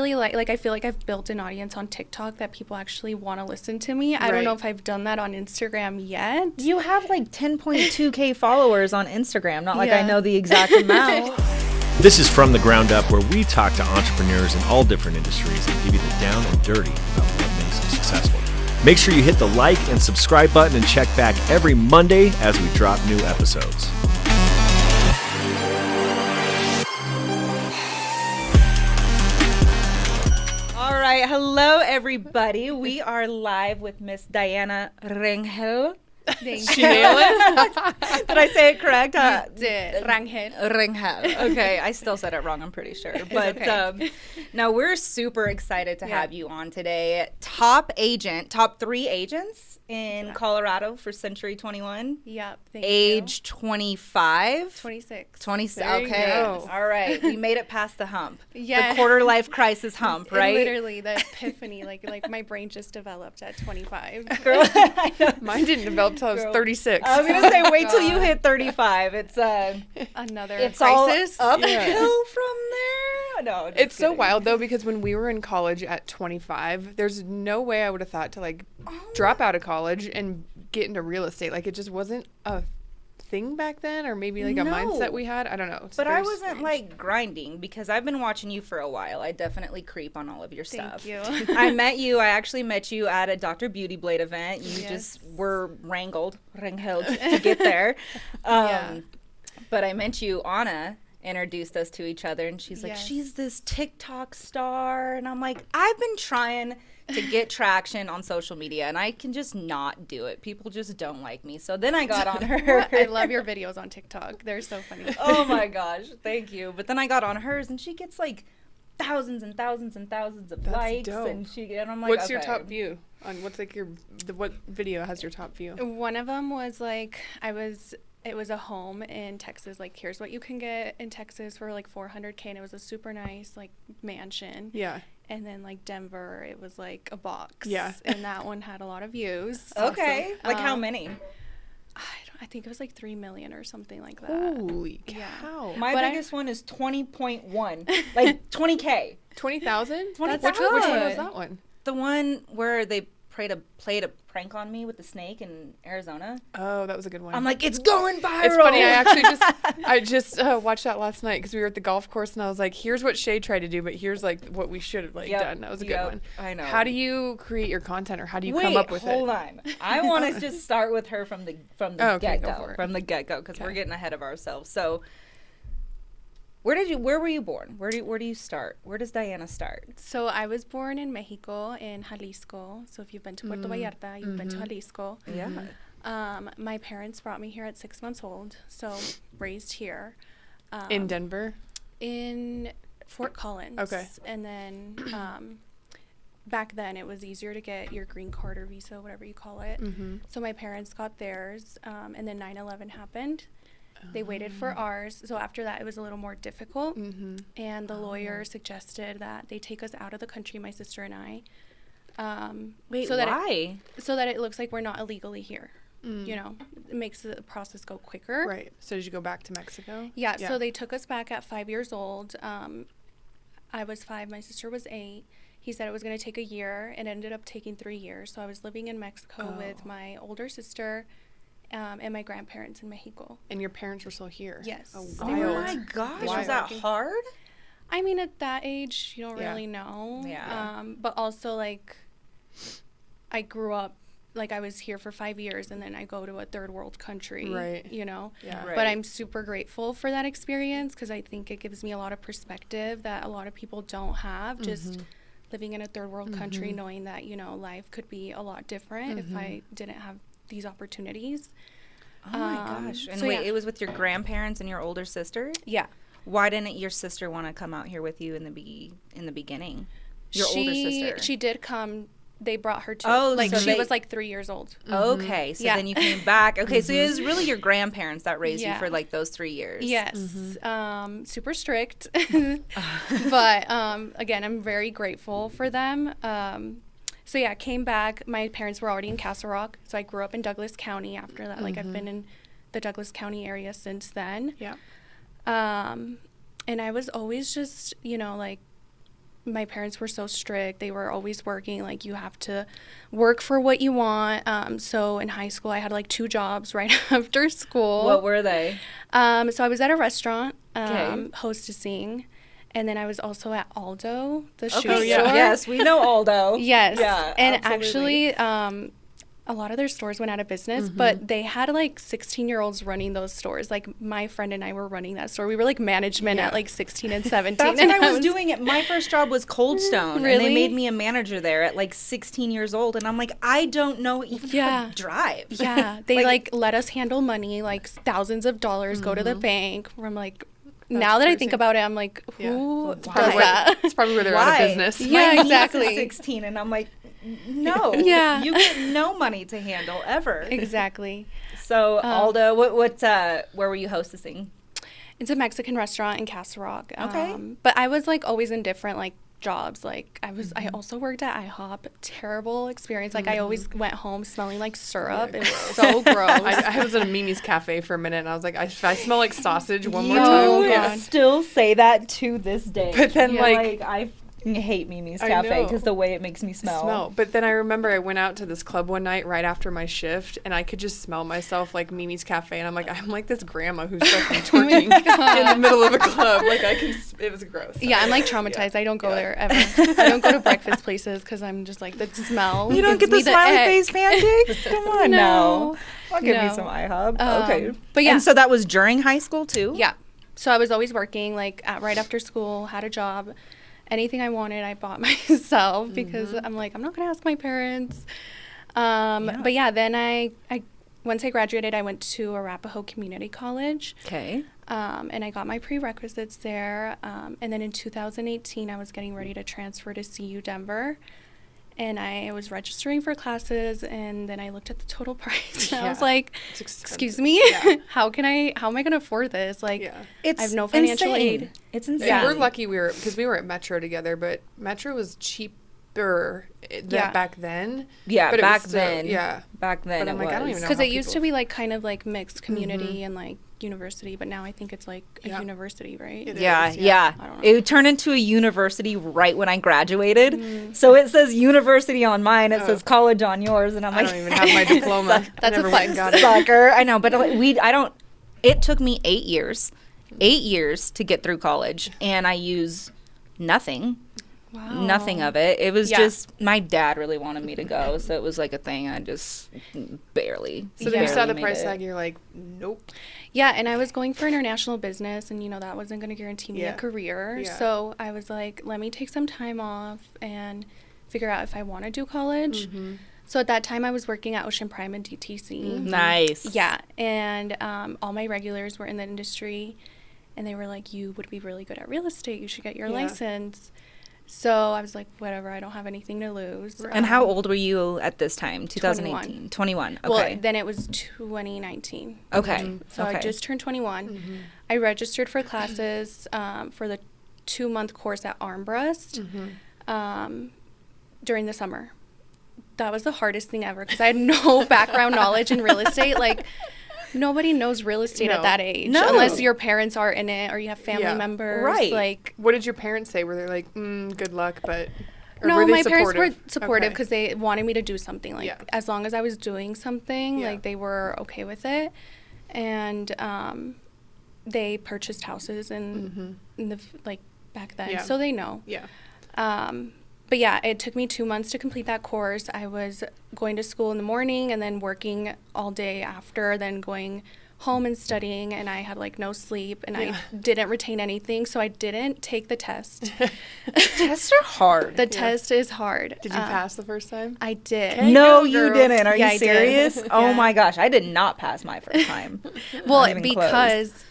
Really like I feel like I've built an audience on TikTok that people actually want to listen to me. I don't know if I've done that on Instagram yet. You have like 10.2K followers on Instagram, not like I know the exact amount. This is From the Ground Up, where we talk to entrepreneurs in all different industries and give you the down and dirty about what makes them successful. Make sure you hit the like and subscribe button and check back every Monday as we drop new episodes. All right, hello everybody. We are live with Miss Diana Rangel. Thank you. Nail it? Did I say it correct? You did. Rangel. Okay, I still said it wrong, I'm pretty sure. But okay. No, we're super excited to have you on today. Top 3 agents in Colorado for Century 21. Yep. Age 25. 26. 26. There Okay. you go. All right. We made it past the hump. Yeah. The quarter life crisis hump, right? Literally the epiphany. like my brain just developed at 25. Girl, mine didn't develop till I was 36. I was gonna say, wait till you hit 35. It's another it's crisis. all uphill from there. No, just it's kidding. so wild though, because when we were in college at 25, there's no way I would have thought to like drop out of college and get into real estate. Like it just wasn't a thing back then, or maybe like a mindset we had. I don't know. But I wasn't like grinding, because I've been watching you for a while. I definitely creep on all of your stuff. Thank you. I actually met you at a Dr. Beauty Blade event. You just were wrangled to get there. But I met you, Anna introduced us to each other, and she's like, she's this TikTok star. And I'm like, I've been trying to get traction on social media, and I can just not do it. People just don't like me. So then I got on her. I love your videos on TikTok. They're so funny. Oh my gosh, thank you. But then I got on hers, and she gets like thousands and thousands and thousands of likes. Dope. And I'm like, what's your top view on what's like what video has your top view? One of them was like it was a home in Texas. Like, here's what you can get in Texas for like $400K, and it was a super nice like mansion. Yeah. And then like Denver, it was like a box. Yeah. And that one had a lot of views. Okay. Awesome. Like how many? I think it was like 3 million or something like that. Holy cow. Yeah. My biggest one is 20.1. Like 20K. 20,000? 20,000. Which one was that one? The one where they played a prank on me with the snake in Arizona. Oh, that was a good one. I'm like, it's going viral. It's funny. I just watched that last night because we were at the golf course, and I was like, here's what Shay tried to do, but here's like what we should have done. That was a good one. I know. How do you create your content, or how do you come up with hold on. I want to just start with her from the get-go. From the get-go, because we're getting ahead of ourselves. So where were you born? Where do you start? Where does Diana start? So I was born in Mexico, in Jalisco. So if you've been to Puerto Vallarta, you've been to Jalisco. Yeah. My parents brought me here at 6 months old, so raised here. In Denver? In Fort Collins. Okay. And then back then it was easier to get your green card or visa, whatever you call it. So my parents got theirs, and then 9/11 happened. They waited for ours. So after that, it was a little more difficult. And the lawyer suggested that they take us out of the country, my sister and I. Wait, so why? So that it looks like we're not illegally here. You know, it makes the process go quicker. Right. So did you go back to Mexico? Yeah. So they took us back at 5 years old. I was 5. My sister was 8. He said it was going to take a year. It ended up taking 3 years. So I was living in Mexico with my older sister and my grandparents in Mexico. And your parents were still here? Yes. Oh, Oh my gosh, was that hard? I mean, at that age, you don't really know. Yeah. But also, like, I grew up, like, I was here for 5 years, and then I go to a third world country. Right. You know? Yeah. Right. But I'm super grateful for that experience, because I think it gives me a lot of perspective that a lot of people don't have. Just living in a third world country, knowing that, you know, life could be a lot different if I didn't have these opportunities. Oh my gosh. And so wait, it was with your grandparents and your older sister? Yeah. Why didn't your sister want to come out here with you in the beginning? Your older sister. She did come. They brought her to. Oh, like so she was like 3 years old. Okay, so Yeah. then you came back. Okay, so it was really your grandparents that raised you for like those 3 years. Yes. Super strict. But again, I'm very grateful for them. So yeah, came back. My parents were already in Castle Rock, so I grew up in Douglas County after that. Like I've been in the Douglas County area since then. Yeah. And I was always just, you know, like my parents were so strict. They were always working. Like, you have to work for what you want. So in high school, I had like 2 jobs right after school. What were they? So I was at a restaurant Okay. hostessing. And then I was also at Aldo, the shoe Okay, store. yes, we know Aldo. Yes. Yeah, and absolutely. actually, a lot of their stores went out of business, but they had like 16-year-olds running those stores. Like, my friend and I were running that store. We were like management at like 16 and 17. That's and what I was doing. My first job was Cold Stone. And Really? they made me a manager there at like 16 years old. And I'm like, I don't know even how to drive. Yeah. They like let us handle money, like thousands of dollars, go to the bank. I'm like, now that I think crazy. about it, I'm like, who does Probably that? It's probably where they're out Why? of business. Yeah, My niece is exactly. 16, and I'm like, no. Yeah. You get no money to handle ever. Exactly. So Aldo, where were you hostessing? It's a Mexican restaurant in Castle Rock. Okay. But I was like always in different like jobs. Like, I also worked at IHOP. Terrible experience. Like, I always went home smelling like syrup. It was so gross. I was at a Mimi's Cafe for a minute, and I was like, if I smell like sausage one more You time, God. still say that to this day. But then, Yeah, like- I hate Mimi's I Cafe know. because the way it makes me smell. But then I remember I went out to this club one night right after my shift, and I could just smell myself like Mimi's Cafe, and I'm like this grandma who's fucking twerking in the middle of a club. Like, it was gross. Yeah, I'm like traumatized. I don't go there ever. I don't go to breakfast places because I'm just like, the smell. You don't get gives the me smiley ick. face pancakes? Come on, no. I'll give me No. some IHOP. Okay. But yeah. And so that was during high school too? Yeah. So I was always working, like, right after school, had a job. Anything I wanted, I bought myself because I'm like, I'm not going to ask my parents. But yeah, then I once I graduated, I went to Arapahoe Community College. Okay. And I got my prerequisites there. And then in 2018, I was getting ready to transfer to CU Denver. And I was registering for classes, and then I looked at the total price, and I was like, It's expensive. excuse me, Yeah. how am I going to afford this? Like, Yeah. It's I have no financial insane. aid. It's And insane. we're lucky because we were at Metro together, but Metro was cheaper Yeah. back then. Yeah, but it was back still- then. Yeah. Back then But it I'm like, I don't was. even know. Because how it used to people- be like kind of like mixed community and like university, but now I think it's like a Yeah. university, right? It Yeah, is, yeah. I don't know. It turned into a university right when I graduated. So it says university on mine. It says college on yours, and I'm I like, don't even have my diploma. I That's a never went and flex. got it. sucker. I know, but I don't. It took me 8 years, 8 years to get through college, and I use nothing. Wow. Nothing of it. It was Yeah. just my dad really wanted me to go, so it was like a thing. I just barely. So then you saw barely the made price it. tag, you're like, nope. Yeah, and I was going for international business, and that wasn't going to guarantee me Yeah. a career. Yeah. So I was like, let me take some time off and figure out if I want to do college. So at that time, I was working at Ocean Prime and DTC. Nice. Yeah, and all my regulars were in the industry, and they were like, you would be really good at real estate. You should get your Yeah. license. So I was like, whatever, I don't have anything to lose. And how old were you at this time? 2018. 21. Okay. Well, then it was 2019. Okay. So I just turned 21. I registered for classes for the 2-month course at Armbrust during the summer. That was the hardest thing ever because I had no background knowledge in real estate. Like, nobody knows real estate at No. that age No. unless your parents are in it or you have family Yeah. members. Right. Like, What did your parents say? Were they like, good luck, but... or no, were they my parents were supportive? supportive Okay. because they wanted me to do something. Like, Yeah. as long as I was doing something, Yeah. like, they were okay with it. And they purchased houses in the like back then, Yeah. so they know. Yeah. But yeah, it took me 2 months to complete that course. I was going to school in the morning and then working all day after, then going home and studying, and I had like no sleep, and I didn't retain anything, so I didn't take the test. Tests are hard. The test is hard. Did you pass the first time? I did. No, go, you girl. didn't. Are Yeah, I you did. serious? Oh Yeah. my gosh, I did not pass my first time. Well, Not even close. because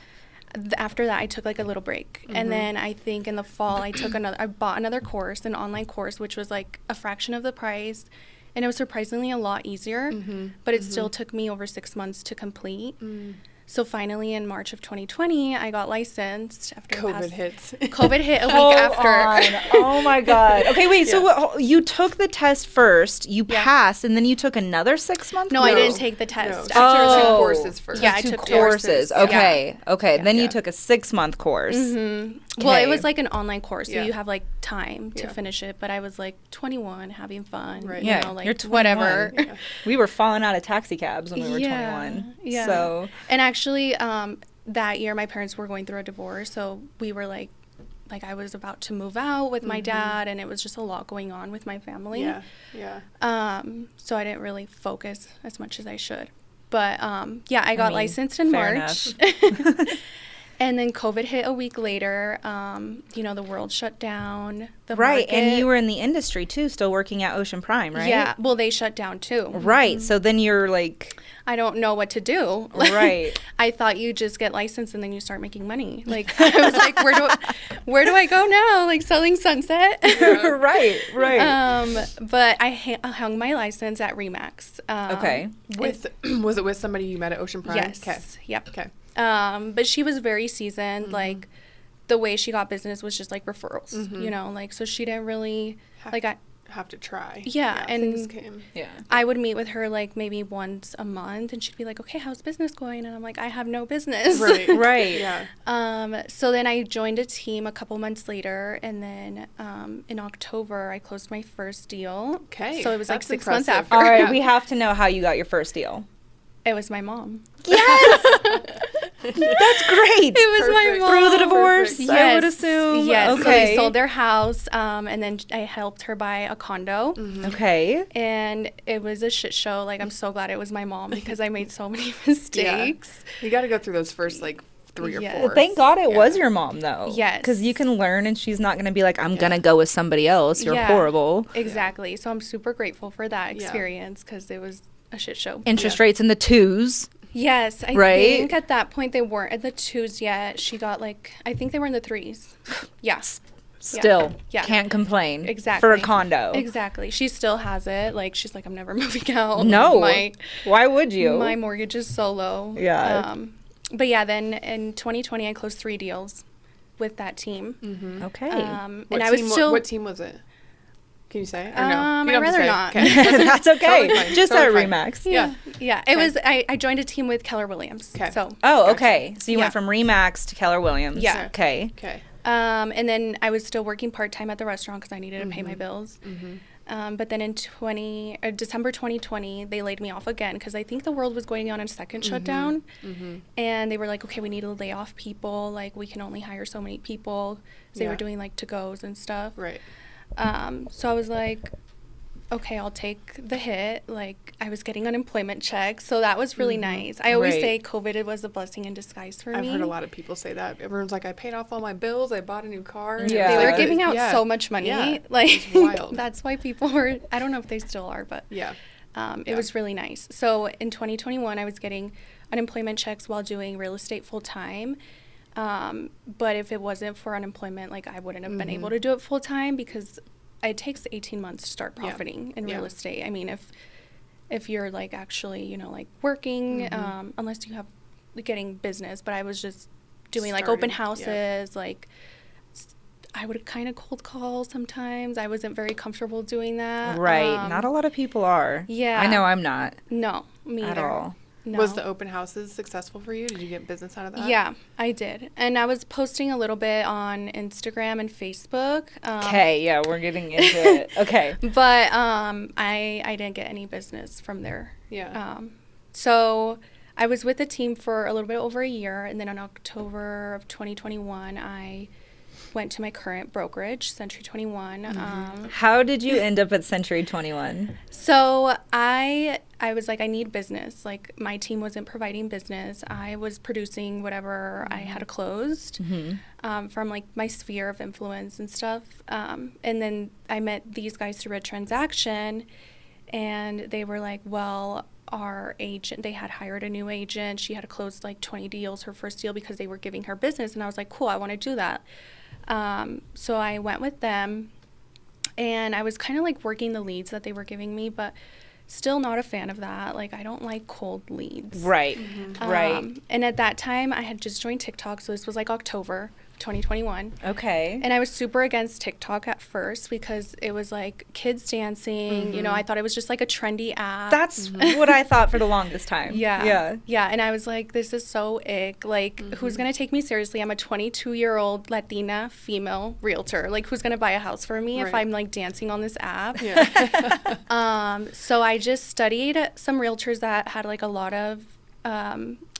after that I took like a little break, and then I think in the fall I bought another course, an online course, which was like a fraction of the price, and it was surprisingly a lot easier, but it still took me over 6 months to complete. So finally in March of 2020, I got licensed after COVID hits. COVID hit a week after. Oh my God. Okay, wait. So you took the test first, you passed, and then you took another 6 months? No, I didn't take the test. No. She took 2 courses first. Yeah, I two took courses. Okay. Yeah. Okay. Then you took a 6-month course. Well, it was like an online course, so Yeah. you have like time to finish it. But I was like 21, having fun. Right. You Yeah, know, like you're 21. whatever. Yeah. We were falling out of taxi cabs when we were 21. Yeah. So And actually, that year my parents were going through a divorce, so we were like I was about to move out with my dad, and it was just a lot going on with my family. Yeah. Yeah. So I didn't really focus as much as I should. But yeah, I got licensed in fair March. And then COVID hit a week later. You know, the world shut down. The right, and market- you were in the industry too, still working at Ocean Prime, right? Yeah, well, they shut down too. Right. So then you're like, I don't know what to do. right. I thought you just get licensed and then you start making money. Like I was like, where do I go now? Like selling Sunset. right. But I hung my license at Remax. Okay. Was it with somebody you met at Ocean Prime? Yes. Okay. Yep. Okay. But she was very seasoned. Like the way she got business was just like referrals, you know, like, so she didn't really Have to try. Yeah, and things came. Yeah. I would meet with her like maybe once a month, and she'd be like, okay, how's business going? And I'm like, I have no business. Right. Right. Yeah. So then I joined a team a couple months later, and then in October I closed my first deal. Okay, So it was like that's 6 months impressive. after. All right. Yeah. We have to know how you got your first deal. It was my mom. Yes. That's great. It was my Perfect. mom. Through the divorce, Perfect. I would assume. Yes. So Okay. they sold their house, and then I helped her buy a condo. Okay. And it was a shit show. Like, I'm so glad it was my mom because I made so many mistakes. You got to go through those first like 3 or Yes. 4. Thank God it was your mom, though. Yes. Because you can learn, and she's not going to be like, I'm going to go with somebody else. You're Yeah. horrible. Exactly. So I'm super grateful for that Yeah. experience because it was a shit show. Interest rates in the 2s. Yes, I Right? think at that point they weren't at the 2s yet. She got like, I think they were in the 3s. Yes. Still, Yeah. can't complain. Exactly. For a condo. Exactly. She still has it. Like, she's like, I'm never moving out. No. My Why would you? My mortgage is so low. Yeah. But yeah, then in 2020 I closed 3 deals with that team. Okay. And I was still. What team was it? Can you say? Or no? I'd You don't have to rather say. not. Okay. That's okay. Totally fine. Just Totally at fine. Remax. Yeah. Yeah. It was. I joined a team with Keller Williams. Okay. So. Oh, okay. So you Yeah. went from Remax to Keller Williams. Yeah. Okay. Okay. And then I was still working part-time at the restaurant because I needed to pay my bills. But then in December 2020, they laid me off again because I think the world was going on a second shutdown. And they were like, okay, we need to lay off people. Like, we can only hire so many people. So they Yeah. were doing like to-goes and stuff. Right. So I was like, okay, I'll take the hit. Like, I was getting unemployment checks, so that was really nice. I always Right. say COVID was a blessing in disguise for I've me. heard a lot of people say that. Everyone's like, I paid off all my bills. I bought a new car. and it Yeah. was They were like giving out yeah. so much money. Yeah. Like, It's wild. that's why people were, I don't know if they still are, but Yeah. it was really nice. So in 2021, I was getting unemployment checks while doing real estate full time. But if it wasn't for unemployment, like, I wouldn't have been able to do it full time because it takes 18 months to start profiting in real estate. I mean, if you're like actually, you know, like working, unless you have getting business, but I was just doing like open houses, like I would kind of cold call sometimes. I wasn't very comfortable doing that. Right. Not a lot of people are. Yeah. I know I'm not. No, me At either. all. No. Was the open houses successful for you? Did you get business out of that? Yeah, I did. And I was posting a little bit on Instagram and Facebook. Okay. Yeah, we're getting into it. Okay. But I didn't get any business from there. Yeah. So I was with the team for a little bit over a year, and then in October of 2021, I went to my current brokerage, Century 21. How did you end up at Century 21? So I was like, I need business. Like, my team wasn't providing business. I was producing whatever I had closed from like my sphere of influence and stuff. And then I met these guys through a transaction, and they were like, well, our agent, they had hired a new agent. She had closed like 20 deals, her first deal, because they were giving her business. And I was like, cool, I want to do that. So I went with them, and I was kind of like working the leads that they were giving me, but still not a fan of that. Like, I don't like cold leads. Right. Right. And at that time, I had just joined TikTok, so this was like October 2021. Okay. And I was super against TikTok at first because it was like kids dancing. You know, I thought it was just like a trendy app. That's what I thought for the longest time. Yeah. And I was like, this is so ick. Like, who's going to take me seriously? I'm a 22-year-old Latina female realtor. Like, who's going to buy a house for me if I'm like dancing on this app? Yeah. So I just studied some realtors that had like a lot of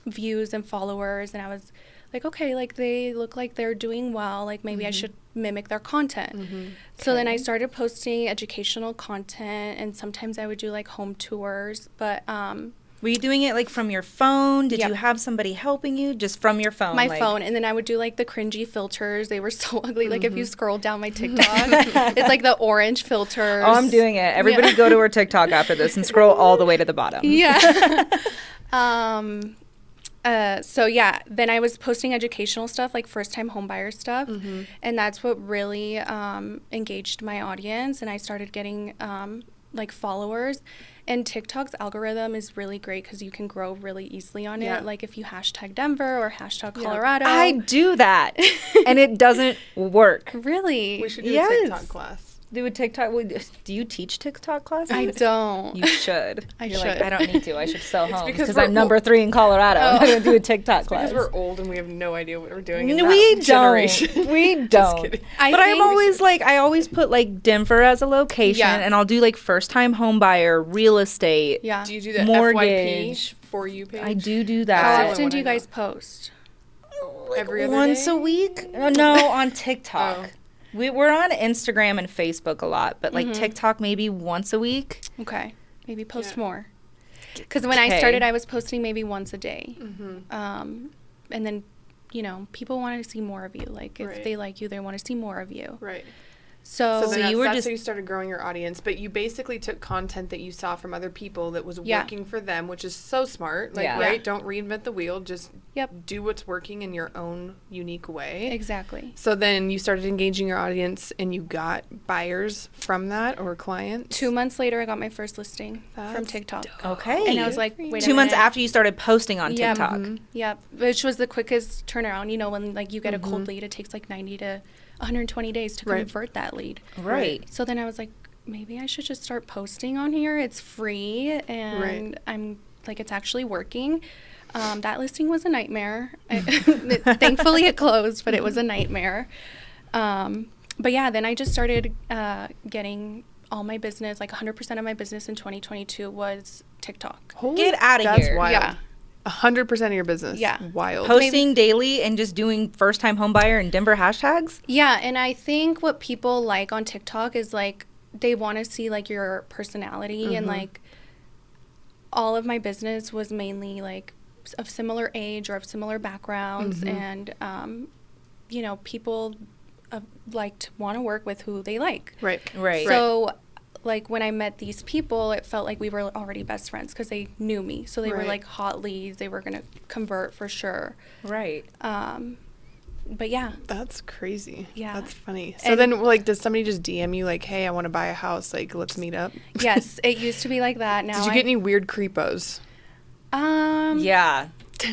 views and followers. And I was like, okay, like they look like they're doing well. Like maybe I should mimic their content. So then I started posting educational content, and sometimes I would do like home tours. But were you doing it like from your phone? Did you have somebody helping you? Just from your phone? My phone. And then I would do like the cringy filters. They were so ugly. Like if you scroll down my TikTok, it's like the orange filters. Oh, I'm doing it. Everybody go to her TikTok after this and scroll all the way to the bottom. Yeah. So yeah, then I was posting educational stuff, like first-time homebuyer stuff, and that's what really engaged my audience, and I started getting like followers. And TikTok's algorithm is really great because you can grow really easily on it. Like if you hashtag Denver or hashtag Colorado. I do that, and it doesn't work. Really? We should do a TikTok class. Do a TikTok. Do you teach TikTok classes? I don't. You should. You're should. like, I don't need to. I should sell homes because because we're I'm number 3 in Colorado. I'm going to do a TikTok class. Because we're old and we have no idea what we're doing in We that don't. generation. We don't. But I'm always like, I always put like Denver as a location, and I'll do like first time home buyer, real estate. Yeah. Do you do the mortgage FYP for you page? I do that. How often do you guys post? Every other Once day? a week? No, on TikTok. We're on Instagram and Facebook a lot, but like TikTok maybe once a week. Okay. Maybe post more. Because when I started, I was posting maybe once a day. And then, you know, people want to see more of you. Like, if they like you, they want to see more of you. Right. So then you were that's just how you started growing your audience, but you basically took content that you saw from other people that was working for them, which is so smart. Like, right? Don't reinvent the wheel. Just do what's working in your own unique way. Exactly. So then you started engaging your audience, and you got buyers from that or clients. 2 months later, I got my first listing from TikTok. Okay. And I was like, wait a 2 months minute. after you started posting on TikTok. Yep. Which was the quickest turnaround. You know, when like you get a cold lead, it takes like 90 to 120 days to convert that lead. Right. So then I was like, maybe I should just start posting on here. It's free, and I'm like, it's actually working. That listing was a nightmare. Thankfully it closed, but it was a nightmare. But yeah, then I just started getting all my business, like 100% of my business in 2022 was TikTok. Get out of here. That's wild. Yeah. 100% of your business. Yeah. Wild. Posting daily and just doing first time home buyer and Denver hashtags? Yeah, and I think what people like on TikTok is like they want to see like your personality, and like all of my business was mainly like of similar age or of similar backgrounds, and you know, people like to want to work with who they like. Right. So like when I met these people, it felt like we were already best friends because they knew me. So they were like hot leads. They were going to convert for sure. Right. But yeah. That's crazy. Yeah. That's funny. So then, like, does somebody just DM you like, hey, I want to buy a house. Like, let's meet up? Yes. It used to be like that. Now Did you get any weird creepos? Yeah.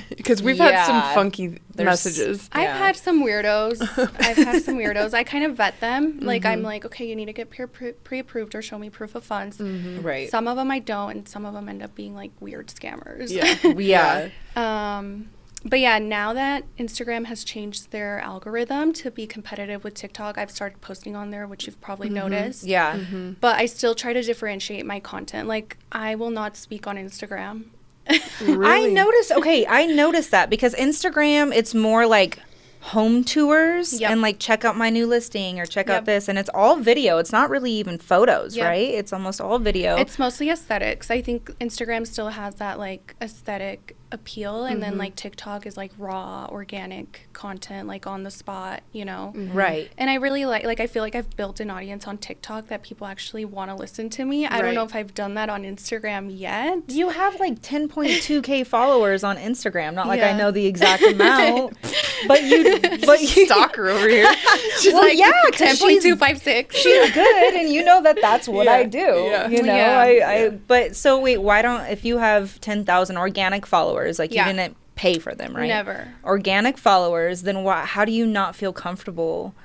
Because we've had some funky messages. I've had some weirdos. I kind of vet them. Like, I'm like, okay, you need to get pre-approved or show me proof of funds. Right. Some of them I don't, and some of them end up being like weird scammers. Yeah. But yeah, now that Instagram has changed their algorithm to be competitive with TikTok, I've started posting on there, which you've probably noticed. Yeah. But I still try to differentiate my content. Like, I will not speak on Instagram. Really? I noticed that because Instagram, it's more like home tours and like check out my new listing or check out this, and it's all video. It's not really even photos, right? It's almost all video. It's mostly aesthetics. I think Instagram still has that like aesthetic appeal, and then like TikTok is like raw organic content, like on the spot, you know. Right. And I really like I feel like I've built an audience on TikTok that people actually want to listen to me. I don't know if I've done that on Instagram yet. You have like 10.2K followers on Instagram. Not like I know the exact amount, but you stalker over here. She's well, like, yeah, 10.256. She's good, and you know that's what I do. Yeah. You know, Yeah. But so wait, why don't, if you have 10,000 organic followers, like you didn't pay for them, right? Never. Organic followers, then how do you not feel comfortable?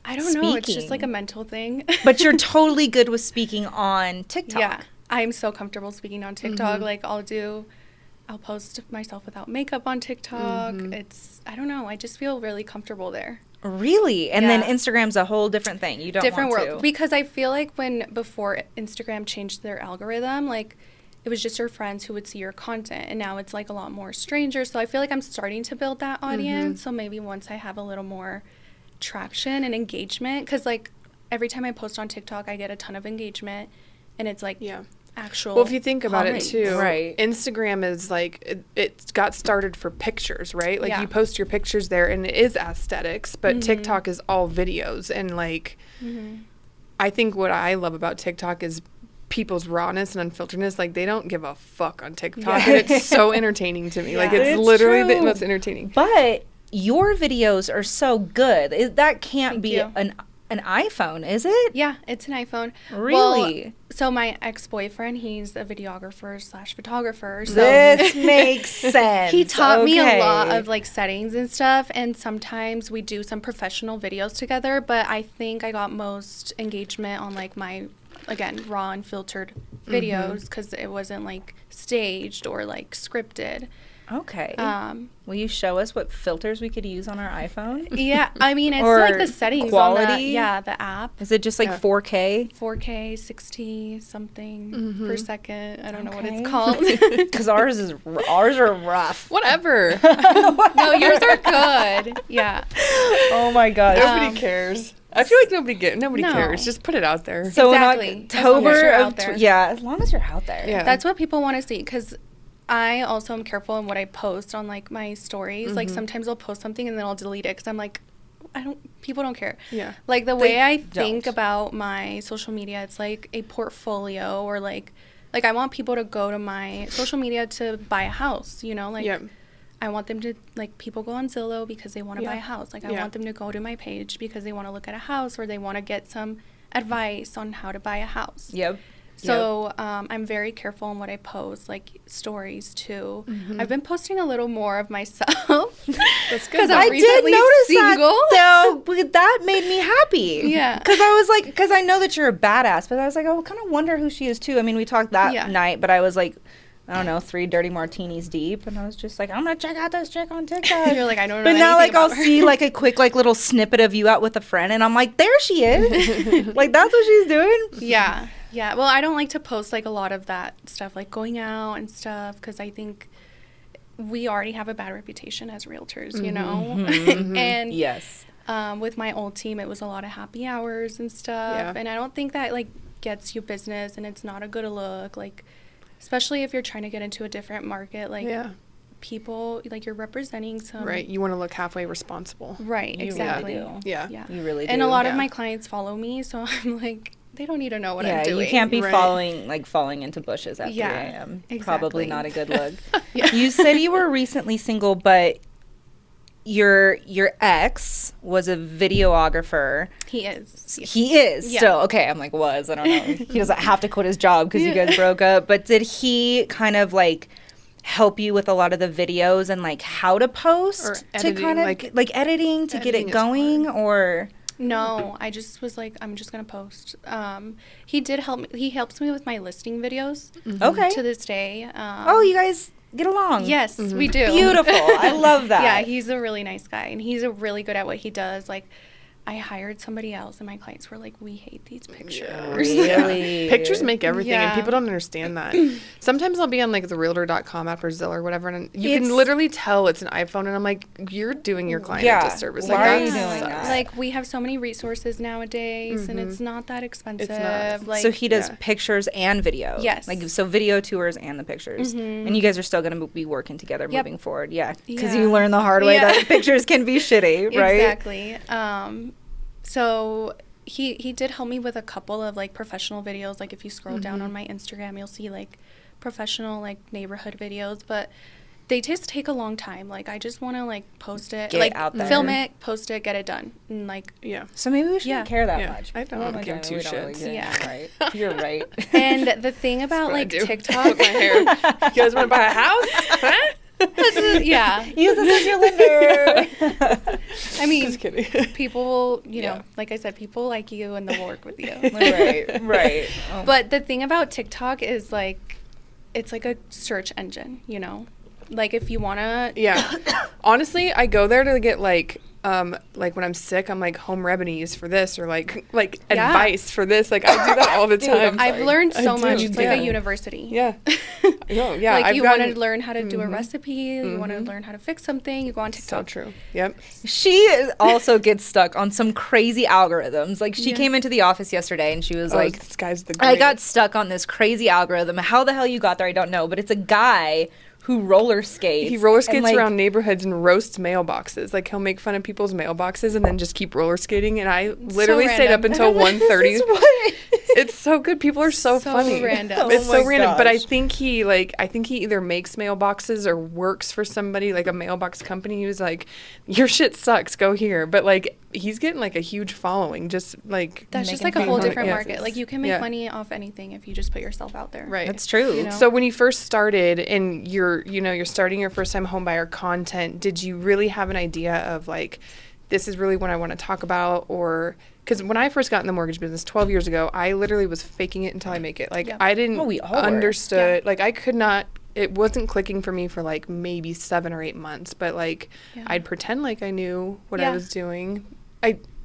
I don't know. It's just like a mental thing. But you're totally good with speaking on TikTok. Yeah, I'm so comfortable speaking on TikTok. Like I'll post myself without makeup on TikTok. I don't know. I just feel really comfortable there. Really? And then Instagram's a whole different thing. You don't different want world to. Because I feel like before Instagram changed their algorithm, like it was just your friends who would see your content, and now it's like a lot more strangers. So I feel like I'm starting to build that audience. So maybe once I have a little more traction and engagement, because like every time I post on TikTok, I get a ton of engagement, and it's like actual. Well, if you think about comments. it too, Right. Instagram is like it got started for pictures, right? Like you post your pictures there, and it is aesthetics, but TikTok is all videos, and like I think what I love about TikTok is people's rawness and unfilteredness. Like they don't give a fuck on TikTok, and it's so entertaining to me. Like it's literally the most entertaining. But your videos are so good. That can't Thank be you. an iPhone, is it? Yeah, it's an iPhone. Really? Well, so my ex-boyfriend, he's a videographer / photographer. So This makes sense. he taught me a lot Okay. of like settings and stuff, and sometimes we do some professional videos together, but I think I got most engagement on like my, again, raw and filtered videos, because it wasn't like staged or like scripted. Okay. Will you show us what filters we could use on our iPhone? Yeah, I mean, it's Or like the settings quality? on the app. Is it just like 4K? 4K, 60 something per second. I don't know what Okay. it's called. Because ours are rough. Whatever. No, yours are good. Yeah. Oh my gosh. Nobody cares. I feel like nobody No. cares. Just put it out there. So Exactly. in As long as October you're of out there. as long as you're out there. Yeah. That's what people want to see, because I also am careful in what I post on like my stories. Like sometimes I'll post something and then I'll delete it because I'm like, people don't care. Yeah. Like the way I don't. think about my social media, it's like a portfolio, or like I want people to go to my social media to buy a house, you know, like Yeah. I want them to, like, people go on Zillow because they want to Yeah. buy a house. Like I Yeah. want them to go to my page because they want to look at a house, or they want to get some advice on how to buy a house. Yep. So I'm very careful in what I post, like stories too. I've been posting a little more of myself. That's good. Because I I'm did recently notice single. that, though. But that made me happy. Yeah. Because I was like, because I know that you're a badass, but I was like, I kind of wonder who she is too. I mean, we talked that night, but I was like, I don't know, 3 dirty martinis deep, and I was just like, I'm gonna check out this chick on TikTok. You're like, I don't know. But now, like, anything I'll about her. see like a quick like little snippet of you out with a friend, and I'm like, there she is. Like that's what she's doing. Yeah. Yeah. Well, I don't like to post like a lot of that stuff, like going out and stuff, because I think we already have a bad reputation as realtors, you know? And Yes. with my old team, it was a lot of happy hours and stuff. Yeah. And I don't think that like gets you business, and it's not a good look. Like, especially if you're trying to get into a different market, like people, like you're representing some. Right. You want to look halfway responsible. Right. You exactly. really do. Yeah. Yeah. You really do. And a lot of Yeah. my clients follow me, so I'm like, they don't need to know what Yeah, I'm doing. you can't be Right. falling into bushes at 3 a.m. Probably exactly. not a good look. Yeah. You said you were recently single, but your ex was a videographer. He is. Yeah. He is Yeah. still. Okay, I'm like, was. I don't know. He doesn't have to quit his job because you guys broke up. But did he kind of like help you with a lot of the videos and like how to post Or to editing, kind of like editing to get editing it is going, or No, I just was like, I'm just gonna post. He did help me. He helps me with my listing videos okay. to this day. Oh, you guys get along. Yes, we do. Beautiful. I love that. Yeah, he's a really nice guy, and he's really good at what he does. Like, I hired somebody else, and my clients were like, we hate these pictures. Really? Pictures make everything, and Yeah. people don't understand that. Sometimes I'll be on like the Realtor.com app or Zillow or whatever, and you It's- can literally tell it's an iPhone, and I'm like, you're doing your client Yeah. a disservice. Why Like, are you that doing sucks. that? Like, we have so many resources nowadays, and it's not that expensive. not. Like, So he does yeah. pictures and video. Yes. Like, so video tours and the pictures. And you guys are still going to be working together Yep. moving forward. Yeah. Because Yeah. you learn the hard way Yeah. that pictures can be shitty, right? Exactly. So he did help me with a couple of like professional videos. Like if you scroll down on my Instagram, you'll see like professional like neighborhood videos, but they just take a long time. Like I just want to like post it, Get like out there. film it, post it, get it done, and like Yeah. So maybe we shouldn't Yeah. care that Yeah. much. I don't give two shits. Yeah. Right. You're right. and the thing about What I like do TikTok, with my hair. You guys want to buy a house? Huh? yeah, Use this as your lender. I mean, Just kidding. people, you Yeah. know, like I said, people like you and they'll work with you. right. Right. Oh. But the thing about TikTok is like, it's like a search engine, you know? Like if you want to, Yeah. Honestly, I go there to get like when I'm sick, I'm like home remedies for this or like Yeah. advice for this. Like I do that all the Dude, time. I've learned I so do, much. It's like yeah. a university. Yeah. No, yeah. Like I've you want gotten- to learn how to do a recipe, you want to learn how to fix something, you go on So TikTok. true. Yep. She also gets stuck on some crazy algorithms. Like she came into the office yesterday and she was Oh, like, this guy's the I got greatest. stuck on this crazy algorithm. How the hell you got there, I don't know. But it's a guy who roller skates. He roller and, skates like, around neighborhoods and roasts mailboxes. Like he'll make fun of people's mailboxes and then just keep roller skating. And I literally stayed up random. until 1:30. This is what- It's so good. People are so funny. random. It's Oh so my random. But I gosh. think he either makes mailboxes or works for somebody like a mailbox company who's like, your shit sucks, go here. But like he's getting like a huge following. Just like That's just Making like a whole money. different Yeah. market. Like you can make Yeah. money off anything if you just put yourself out there. right. That's true. You know? So when you first started and you're starting your first time homebuyer content, did you really have an idea of like, this is really what I want to talk about? Or because when I first got in the mortgage business 12 years ago, I literally was faking it until I make it. Like Yeah. I didn't Oh, we all were. understood. Like I could not. It wasn't clicking for me for like maybe 7 or 8 months. But like Yeah. I'd pretend like I knew what I Yeah. was doing.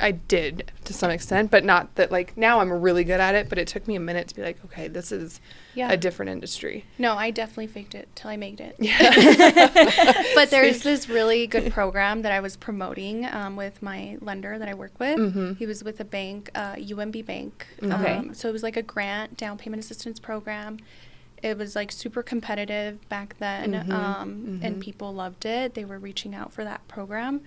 I did to some extent, but not that like now I'm really good at it. But it took me a minute to be like, okay, this is Yeah. a different industry. No, I definitely faked it till I made it. Yeah. But there's this really good program that I was promoting with my lender that I work with. Mm-hmm. He was with a bank, UMB Bank. Okay. So it was like a grant down payment assistance program. It was like super competitive back then, and people loved it. They were reaching out for that program.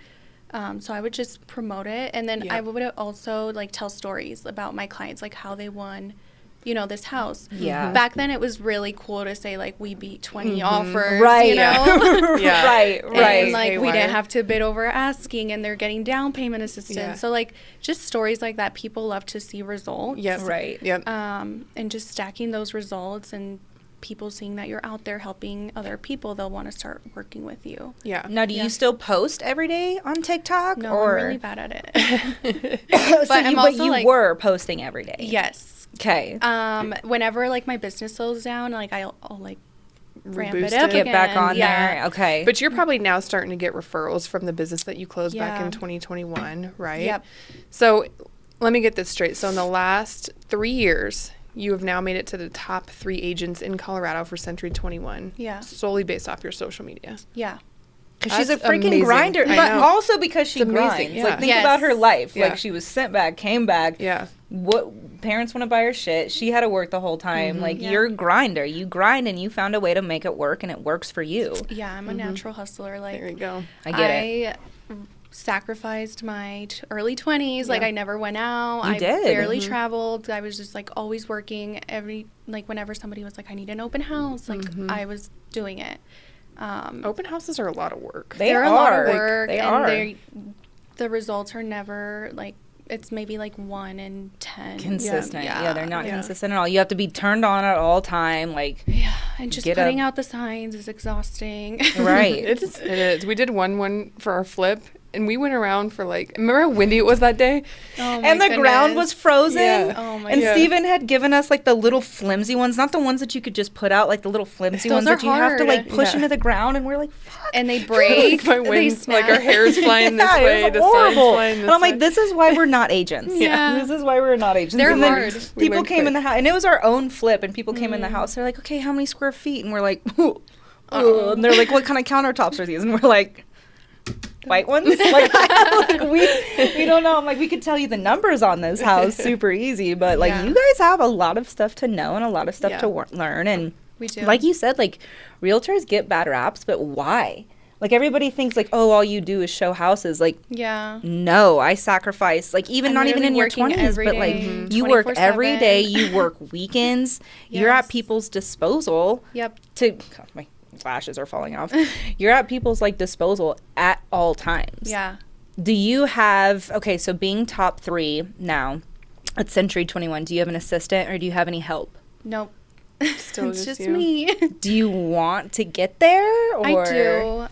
So I would just promote it, and then I Yep. would also like tell stories about my clients, like how they won, you know, this house. Yeah. Back then, it was really cool to say like we beat 20 offers, Right. you know. Yeah. Right. Right. And like we Haywire. didn't have to bid over asking, and they're getting down payment assistance. Yeah. So like just stories like that, people love to see results. Yep. Right. Yep. And just stacking those results and people seeing that you're out there helping other people, they'll want to start working with you. Yeah. Now, do Yeah. you still post every day on TikTok? No, or I'm really bad at it. so but I'm also, you like- were posting every day. Yes. Okay. Whenever like my business slows down, like I'll like ramp Reboost it up it. Get back again. on Yeah. there. Okay. But you're probably now starting to get referrals from the business that you closed back Yeah. in 2021, right? Yep. So let me get this straight. So in the last 3 years, you have now made it to the top 3 agents in Colorado for Century 21. Yeah. Solely based off your social media. Yeah. Because she's a That's freaking amazing. grinder, I but know. also because she It's amazing, grinds. yeah. Like, think Yes. about her life. Yeah. Like, she was sent back, came back. Yeah. What parents want to buy her shit? She had to work the whole time. Like, Yeah. you're a grinder. You grind, and you found a way to make it work, and it works for you. Yeah, I'm a natural hustler. Like There you go. I get it. sacrificed my early 20s. Like Yeah. I never went out. You I did. barely traveled. I was just like always working. Whenever somebody was like, I need an open house, like I was doing it. Open houses are a lot of work. They They're are. a lot of work, They and are. the results are never like, it's maybe like 1 in 10. Consistent. Yeah, they're not Yeah. consistent at all. You have to be turned on at all time. Like, Yeah, and just Get putting up. out the signs is exhausting. right. It is. We did one for our flip, and we went around for like, remember how windy it was that day? Oh my And the ground goodness. was frozen. Yeah. Oh my And goodness. Steven had given us like the little flimsy ones, not the ones that you could just put out, like the little flimsy Those ones are that you have to like hard. push Yeah. into the ground. And we're like, fuck. And they break. My They wind's, like, our snap. hair's flying this Yeah, way, it was the sun's horrible. flying And this I'm like, way. this is why we're not agents. Yeah. This is why we're not agents. They're And then hard. We people learned came in quick. the house, and it was our own flip, and people came in the house. They're like, okay, how many square feet? And we're like, and they're like, what kind of countertops are these? And we're like, white ones. Like we don't know. I'm like, we could tell you the numbers on this house super easy, but like Yeah. you guys have a lot of stuff to know and a lot of stuff Yeah. to learn. And We do. like you said, like realtors get bad raps, but why? Like everybody thinks like, oh, all you do is show houses. Like, Yeah. no, I sacrifice. Like even I'm not even literally in your working 20s, every but like day, you work 24/7. every day. You work weekends. You're at Yes. people's disposal Yep. to. God, my lashes are falling off. You're at people's like disposal at all times. Yeah. Do you have, okay, so being top 3 now at Century 21, do you have an assistant or do you have any help? Nope. Still It's just just you? me. Do you want to get there? Or?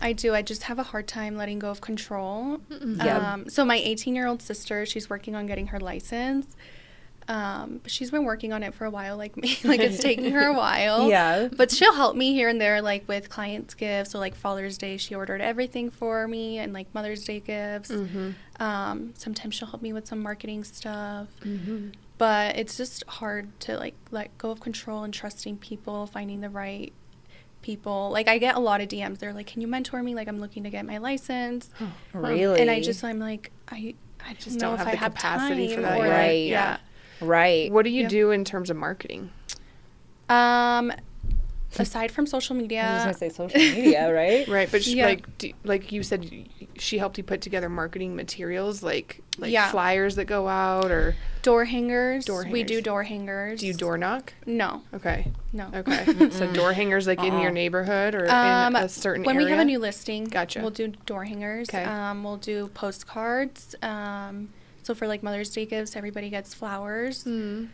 I do. I just have a hard time letting go of control. Yeah. So my 18-year-old sister, she's working on getting her license. But she's been working on it for a while, like me. Like it's taking her a while. Yeah. But she'll help me here and there, like with clients' gifts. So like Father's Day, she ordered everything for me, and like Mother's Day gifts. Sometimes she'll help me with some marketing stuff. But it's just hard to like let go of control and trusting people, finding the right people. Like I get a lot of DMs. They're like, "Can you mentor me? Like I'm looking to get my license." Really? And I'm like, I just don't know if I have capacity time for that or yet. like, Right. yeah. Right. What do you Yeah. do in terms of marketing? Aside from social I was media, going to say social media, right? Right, but Yeah. like you said, she helped you put together marketing materials, like Yeah. flyers that go out, or door hangers. Door We do hangers. door hangers. do you door knock? No, Okay, no. okay. So door hangers like in your neighborhood or in a certain when area? we have a new listing, Gotcha. we'll do door hangers. 'Kay. We'll do postcards. So for like Mother's Day gifts, everybody gets flowers.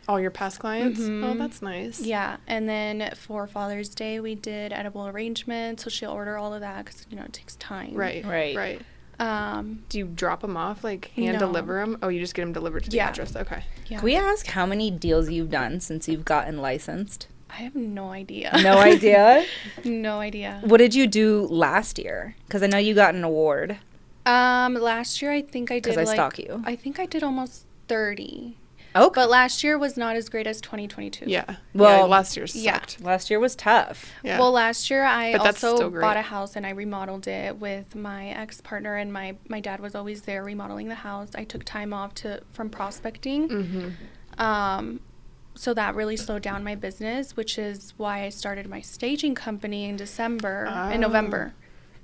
All your past clients? Oh, Mhm. that's nice. Yeah, and then for Father's Day, we did edible arrangements. So she'll order all of that because it takes time. Right, Right. right. Um, Do you drop them off, like hand No. deliver them? Oh, you just get them delivered to the Yeah. address. Okay. yeah. Can we ask how many deals you've done since you've gotten licensed? I have no idea. No idea? No idea. What did you do last year? Because I know you got an award. Last year I think I did 'Cause I like stalk you. I think I did almost 30. Okay. But last year was not as great as 2022. Yeah. Well, yeah, last year yeah. sucked. Last year was tough. Yeah. Well, last year I But that's also still great. bought a house and I remodeled it with my ex-partner, and my dad was always there remodeling the house. I took time off from prospecting. So that really slowed down my business, which is why I started my staging company in November.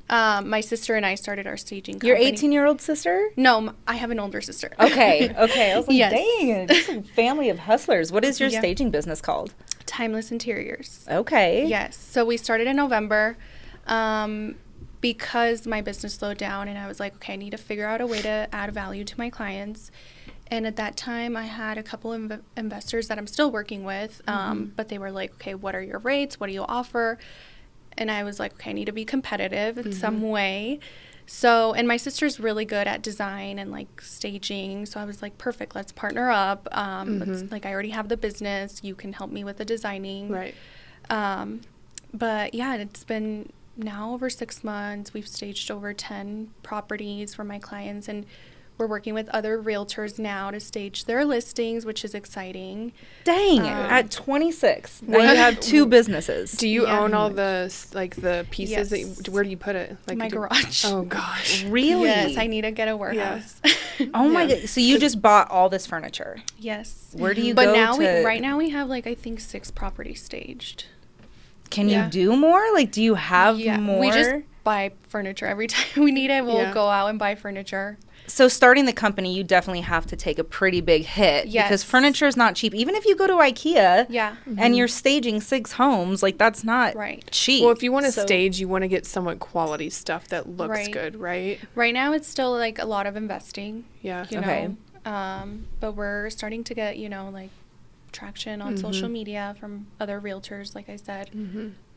My sister and I started our staging company. Your 18-year-old sister? No, I have an older sister. Okay. I was like, Yes. dang, this is a family of hustlers. What is your Yeah. staging business called? Timeless Interiors. Okay. Yes. So we started in November because my business slowed down, and I was like, okay, I need to figure out a way to add value to my clients. And at that time, I had a couple of investors that I'm still working with, but they were like, okay, what are your rates? What do you offer? And I was like, okay, I need to be competitive in some way. So, and my sister's really good at design and like staging. So I was like, perfect, let's partner up. It's like I already have the business. You can help me with the designing. Right. But yeah, it's been now over 6 months. We've staged over 10 properties for my clients, and we're working with other realtors now to stage their listings, which is exciting. Dang, at 26, now you have 2 businesses. Do you Yeah. own all the the pieces that Yes. where do you put it? My do- garage. Oh gosh. Really? Yes, I need to get a warehouse. Oh my Yeah. god! So you just bought all this furniture. Yes. Where do you But go now to? right now we have like I think 6 properties staged. Can Yeah. you do more? Like, do you have more? We just buy furniture every time we need it. We'll Yeah. go out and buy furniture. So starting the company, you definitely have to take a pretty big hit Yes. because furniture is not cheap. Even if you go to IKEA Yeah. and you're staging 6 homes, like that's not Right. cheap. Well, if you want to So- stage, you want to get somewhat quality stuff that looks Right. good, right? Right now it's still like a lot of investing. Yeah. You Okay. know, but we're starting to get like traction on social media from other realtors, like I said.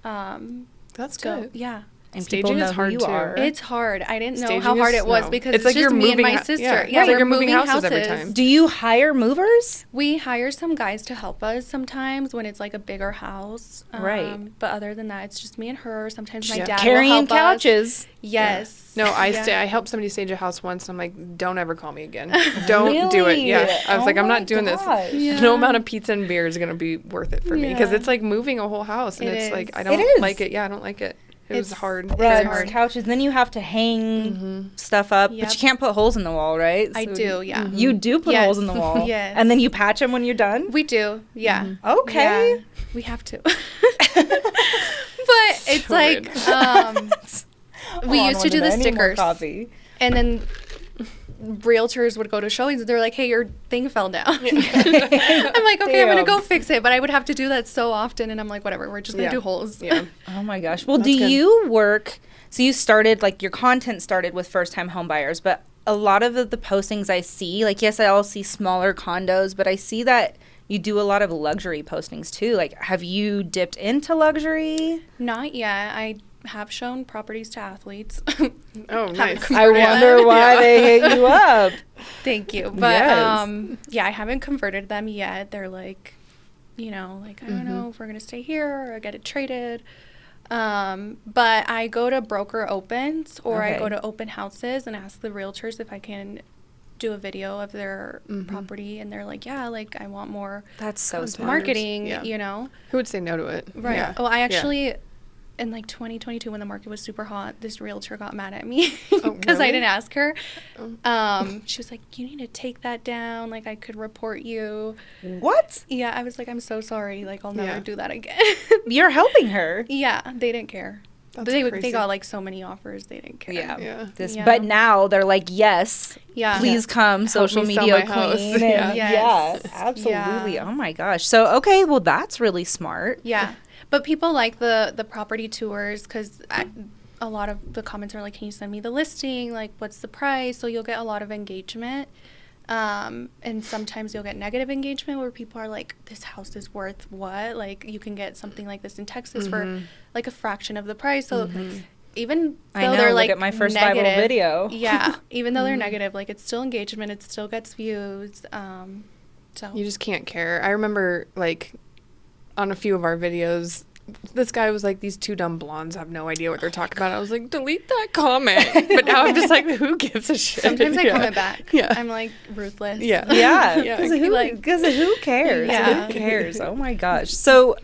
That's So good. yeah, and Staging people know is hard, who you too. are. It's hard. I didn't know Staging how hard is- it was no. because It's it's like just you're me and moving my hou- sister. yeah. Yeah, It's like we're you're moving moving houses every time. Do you hire movers? We hire some guys to help us sometimes when it's like a bigger house. Right. But other than that, it's just me and her. Sometimes my Yeah. dad will Carrying help us. couches. Yes. No, I Yeah. I helped somebody stage a house once. And I'm like, don't ever call me again. Don't do it. Yeah, I was Oh like, I'm my not doing gosh. this. Yeah. No amount of pizza and beer is gonna be worth it for me because Yeah. it's like moving a whole house, and It it's like is. I It don't is. like it. Yeah, I don't like it. It was It's- hard. It's Very Rugs, hard. couches. Then you have to hang stuff up, but Yep. you can't put holes in the wall, right? I So do, yeah. You do put Yes. holes in the wall. Yes. And then you patch them when you're done? We do. Yeah. Okay. Yeah, we have to. But it's So like we used to do the stickers. Coffee. And then realtors would go to showings and they're like, hey, your thing fell down. I'm like, okay, I'm going to go Damn. fix it. But I would have to do that so often. And I'm like, whatever, we're just going to Yeah. do holes. Yeah. Oh my gosh. Well, That's do good. you work? So you started, like, your content started with first-time home buyers, but a lot of the postings I see, like, yes, I all see smaller condos, but I see that you do a lot of luxury postings too. Like, have you dipped into luxury? Not yet. I have shown properties to athletes. Oh, nice. converted I them. wonder why they hit you up. Thank you. But Yes. yeah, I haven't converted them yet. They're like, you know, like, I don't know if we're going to stay here or get it traded. But I go to broker opens or I Okay. go to open houses and ask the realtors if I can do a video of their property, and they're like, yeah, like I want more That's so Content. smart. marketing, Yeah. you know. Who would say no to it? Right. Yeah. Oh, I Yeah. actually in like 2022 when the market was super hot, this realtor got mad at me Oh, because I really? didn't ask her. Oh. She was like, you need to take that down, like I could report you. What? Yeah, I was like, I'm so sorry, like I'll never Yeah. do that again. You're helping her. Yeah, they didn't care. That's They crazy. got like so many offers, they didn't care. Yeah. Yeah. Yeah. But now they're like, yes, Yeah. please come, social me sell media my house. queen. And Yeah. Yes. yeah, absolutely. Yeah. Oh my gosh. So, okay, well, that's really smart. Yeah, but people like the property tours because a lot of the comments are like, can you send me the listing? Like, what's the price? So you'll get a lot of engagement. And sometimes you'll get negative engagement where people are like, this house is worth what? Like, you can get something like this in Texas for like a fraction of the price. So even though I know, they're look like at my first negative, viral video. Yeah, even though they're negative, like it's still engagement, it still gets views. So You just can't care. I remember, like, on a few of our videos, this guy was like, these two dumb blondes have no idea what they're talking about. I was like, delete that comment. But now I'm just like, who gives a shit? sometimes I Yeah. comment back. Yeah. I'm like ruthless. Yeah. Yeah, Yeah. because who, Like- 'cause of who cares? Yeah. Who cares? Oh my gosh. So,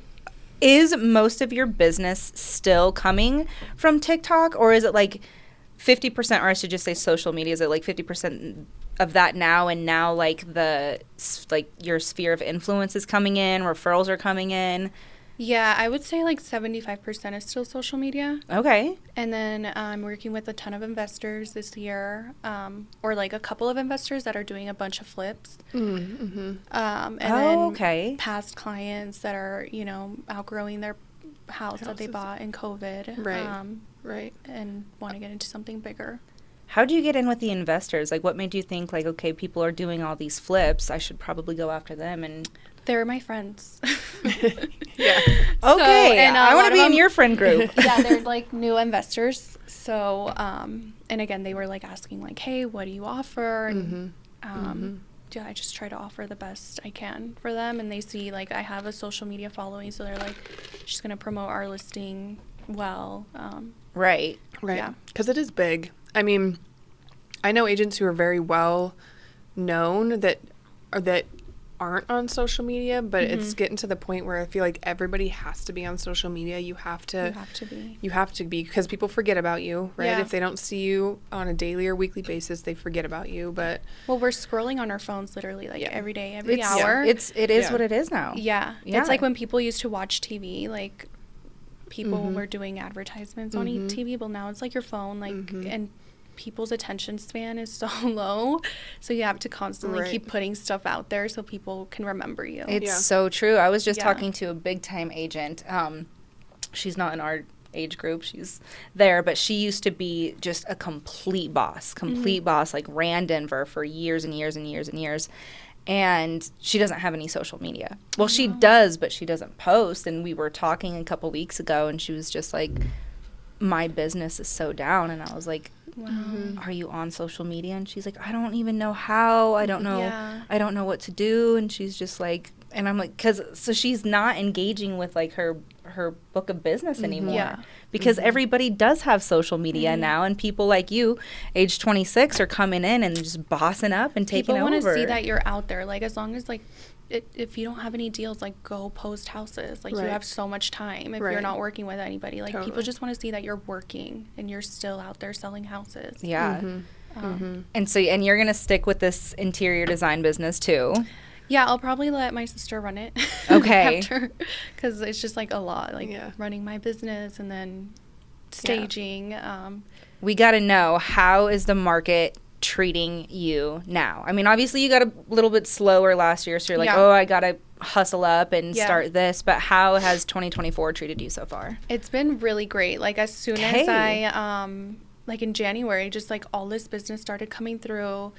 is most of your business still coming from TikTok, or is it like 50%, or I should just say social media? Is it like 50% of that now, and now like like your sphere of influence is coming in, referrals are coming in? Yeah, I would say like 75% is still social media. Okay. And then I'm working with a ton of investors this year, or like a couple of investors that are doing a bunch of flips. Mm-hmm. And then Okay. past clients that are, you know, outgrowing their house that they Houses. bought in COVID. Right. Right. And want to get into something bigger. How do you get in with the investors? Like, what made you think, like, okay, people are doing all these flips, I should probably go after them? And They're my friends. Yeah. okay, and a I want lot to be of in them- your friend group. Yeah, they're like new investors. So, and again, they were like asking like, hey, what do you offer? And yeah, I just try to offer the best I can for them. And they see like I have a social media following, so they're like, she's gonna promote our listing well. Right. Right. Yeah. Because it is big. I mean, I know agents who are very well known that aren't on social media, but it's getting to the point where I feel like everybody has to be on social media. You have to be. You have to be, because people forget about you, right? Yeah. If they don't see you on a daily or weekly basis, they forget about you. But Well, we're scrolling on our phones literally like Yeah. every day, every It's- hour. It is Yeah. what it is now. Yeah. Yeah. It's like when people used to watch TV, like people were doing advertisements on TV, but now it's like your phone, like, and people's attention span is so low. So you have to constantly Right. keep putting stuff out there so people can remember you. It's Yeah. so true. I was just Yeah. talking to a big time agent. She's not in our age group. She's there, but she used to be just a complete boss, like ran Denver for years and years and years and years. And she doesn't have any social media. Well, she does, but she doesn't post. And we were talking a couple weeks ago, and she was just like, my business is so down. And I was like, Wow. are you on social media? And she's like, I don't even know how. I don't know. Yeah. I don't know what to do. And she's just like, and I'm like, so she's not engaging with like her book of business anymore. Yeah. Because everybody does have social media now, and people like you, age 26, are coming in and just bossing up and taking over. People want to see that you're out there. Like, as long as, like, if you don't have any deals, like, go post houses. Like, you have so much time if you're not working with anybody. Like, people just want to see that you're working and you're still out there selling houses. Yeah. And so, and you're going to stick with this interior design business too. Yeah, I'll probably let my sister run it. Okay. After, because it's just like a lot, like running my business and then staging. We got to know, how is the market treating you now? I mean, obviously you got a little bit slower last year, so you're like, oh, I got to hustle up and start this. But how has 2024 treated you so far? It's been really great. Like, as soon as I, like in January, just like all this business started coming through.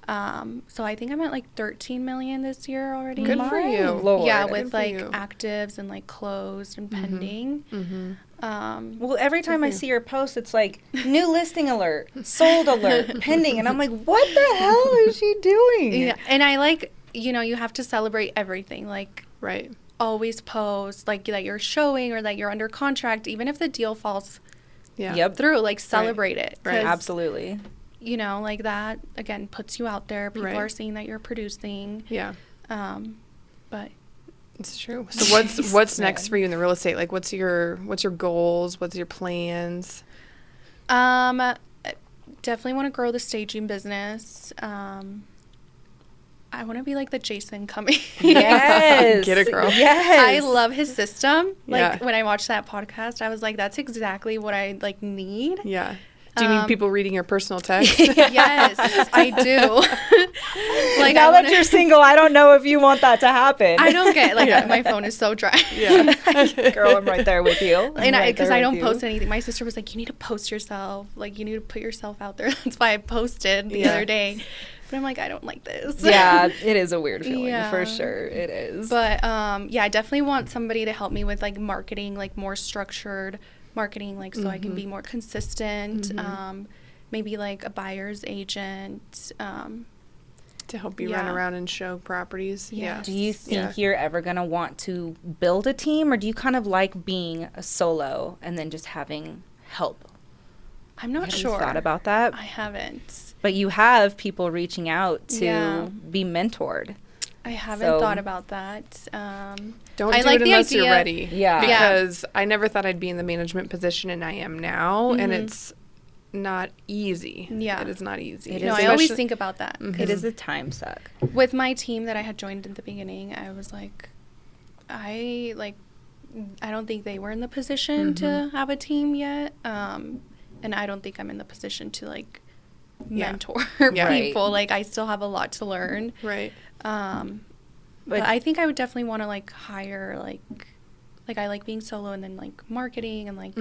So I think I'm at like 13 million this year already. Good for you. Lord. Yeah, with like actives and like closed and pending. Well, every time I see your post, it's like new listing alert, sold alert, pending, and I'm like, what the hell is she doing? Yeah, and I like, you know, you have to celebrate everything. Like, Right. always post like that you're showing or that you're under contract, even if the deal falls through. Like, celebrate it. Right. Absolutely. You know, like that again puts you out there. People are seeing that you're producing. Yeah. But It's true. So what's next for you in the real estate? Like, what's your goals? What's your plans? definitely want to grow the staging business. I want to be like the Jason Cummings. Yes. Get it, girl. Yes. I love his system. Like, Yeah. when I watched that podcast, I was like, that's exactly what I like need. Yeah. Do you need people reading your personal text? Yes, I do. Like, now that you're single, I don't know if you want that to happen. I don't get, like, my phone is so dry. Yeah. Girl, I'm right there with you. And because I don't post anything. My sister was like, you need to post yourself. Like, you need to put yourself out there. That's why I posted the other day. But I'm like, I don't like this. Yeah, it is a weird feeling, Yeah. for sure. It is. But, yeah, I definitely want somebody to help me with, like, marketing, like, more structured marketing, like, so I can be more consistent. Maybe, like, a buyer's agent. To help you run around and show properties. Yeah. Do you think you're ever going to want to build a team, or do you kind of like being a solo and then just having help? I'm not Have sure. you thought about that? I haven't. But you have people reaching out to Yeah. be mentored. I haven't So- thought about that. Don't I do like it the unless you're idea- ready. Yeah. Because I never thought I'd be in the management position, and I am now, and it's not easy. Yeah. It is not easy. It No, is I always Especially- think about that. It is a time suck. With my team that I had joined at the beginning, I was like, I don't think they were in the position to have a team yet. And I don't think I'm in the position to, like, mentor Yeah. people. Like, I still have a lot to learn. Right. But I think I would definitely want to, like, hire, like I like being solo, and then, like, marketing and, like,